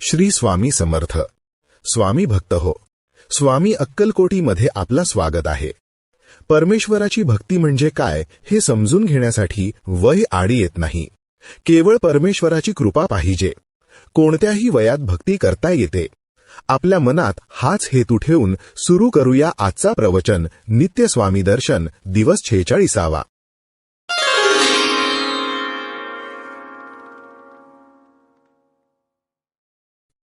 श्री स्वामी समर्थ. स्वामी भक्त हो. स्वामी अक्कलकोटीमध्ये आपला स्वागत आहे. परमेश्वराची भक्ती म्हणजे काय हे समजून घेण्यासाठी वय आडी येत नाही. केवळ परमेश्वराची कृपा पाहिजे. कोणत्याही वयात भक्ती करता येते. आपल्या मनात हाच हेतू ठेवून सुरू करूया आजचा प्रवचन. नित्य स्वामी दर्शन दिवस 46.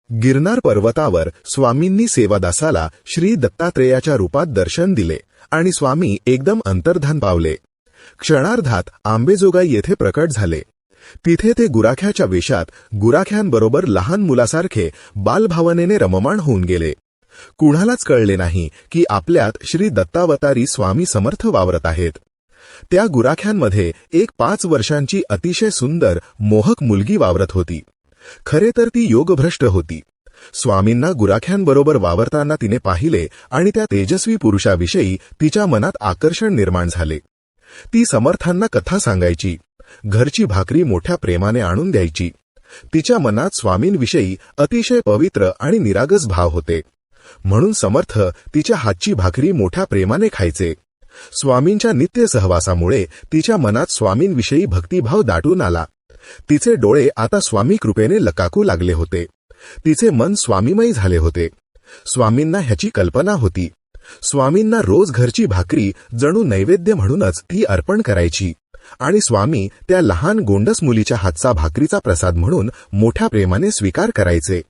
गिरनार पर्वतावर स्वामींनी सेवादासाला श्री दत्तात्रेयाच्या रूपात दर्शन दिले आणि स्वामी एकदम अंतर्धान पावले. क्षणार्धात आंबेजोगाई येथे प्रकट झाले. तिथे ते गुराख्याच्या वेशात गुराख्यांबरोबर लहान मुलासारखे बालभावनेने रममाण होऊन गेले. कुणालाच कळले नाही की आपल्यात श्री दत्तावतारी स्वामी समर्थ वावरत आहेत. त्या गुराख्यांमध्ये एक 5 वर्षांची अतिशय सुंदर मोहक मुलगी वावरत होती. खरे तर ती योगभ्रष्ट होती. स्वामींना गुराख्यांबरोबर वावरताना तिने पाहिले आणि त्या तेजस्वी पुरुषाविषयी तिच्या मनात आकर्षण निर्माण झाले. ती समर्थांना कथा सांगायची. घरची भाकरी मोठ्या प्रेमाने आणून द्यायची. तिच्या मनात स्वामींविषयी अतिशय पवित्र आणि निरागस भाव होते. म्हणून समर्थ तिच्या हातची भाकरी मोठ्या प्रेमाने खायचे. स्वामींच्या नित्य सहवासामुळे तिच्या मनात स्वामींविषयी भक्तिभाव दाटून आला. तिचे डोळे आता स्वामी कृपेने लकाकू लागले होते. तिचे मन स्वामीमय झाले होते. स्वामींना ह्याची कल्पना होती. स्वामींना रोज घरची भाकरी जणू नैवेद्य म्हणूनच ती अर्पण करायची आणि स्वामी त्या लहान गोंडस मुलीच्या हातचा भाकरीचा प्रसाद म्हणून मोठ्या प्रेमाने स्वीकार करायचे.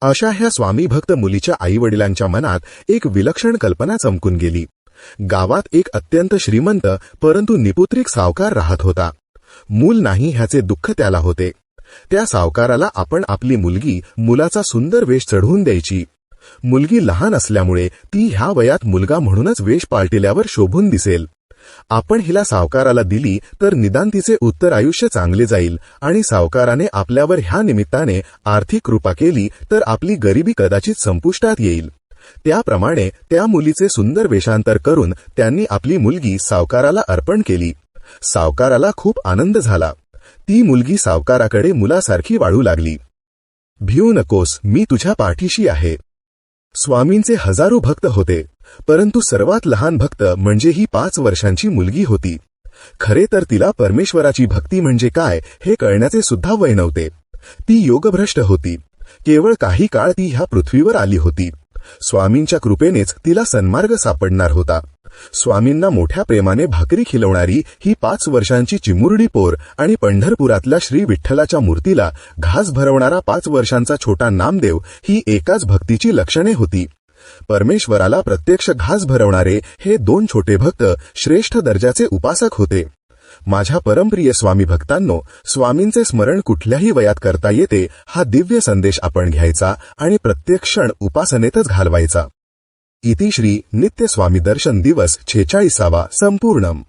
अशा ह्या स्वामीभक्त मुलीच्या आईवडिलांच्या मनात एक विलक्षण कल्पना चमकून गेली. गावात एक अत्यंत श्रीमंत परंतु निपुत्रिक सावकार राहत होता. मूल नाही ह्याचे दुःख त्याला होते. त्या सावकाराला आपण आपली मुलगी मुलाचा सुंदर वेश चढवून द्यायची. मुलगी लहान असल्यामुळे ती ह्या वयात मुलगा म्हणूनच वेश पालटिल्यावर शोभून दिसेल. आपण हिला सावकाराला दिली तर निदान तिचे उत्तर आयुष्य चांगले जाईल आणि सावकाराने आपल्यावर ह्या निमित्ताने आर्थिक कृपा केली तर आपली गरिबी कदाचित संपुष्टात येईल. त्याप्रमाणे त्या मुलीचे सुंदर वेषांतर करून त्यांनी आपली मुलगी सावकाराला अर्पण केली. सावकाराला खूप आनंद झाला. ती मुलगी सावकाराकडे मुलासारखी वाढू लागली. भिऊ नकोस, मी तुझ्या पाठीशी आहे. स्वामींचे हजारो भक्त होते, परंतु सर्वात लहान भक्त म्हणजे ही 5 वर्षांची मुलगी होती. खरे तर तिला परमेश्वराची भक्ती म्हणजे काय हे कळण्याचे सुद्धा वय नव्हते. ती योगभ्रष्ट होती. केवळ काही काळ ती ह्या पृथ्वीवर आली होती. स्वामींच्या कृपेनेच तिला सन्मार्ग सापडणार होता. स्वामींना मोठ्या प्रेमाने भाकरी खिलवणारी ही 5 वर्षांची चिमुरडी पोर आणि पंढरपुरातल्या श्री विठ्ठलाच्या मूर्तीला घास भरवणारा 5 वर्षांचा छोटा नामदेव ही एकाच भक्तीची लक्षणे होती. परमेश्वराला प्रत्यक्ष घास भरवणारे हे 2 छोटे भक्त श्रेष्ठ दर्जाचे उपासक होते. माझ्या परमप्रिय स्वामी भक्तांनो, स्वामींचे स्मरण कुठल्याही वयात करता येते हा दिव्य संदेश आपण घ्यायचा आणि प्रत्येक क्षण उपासनेतच घालवायचा. इति श्री नित्य स्वामी दर्शन दिवस 46 संपूर्णम.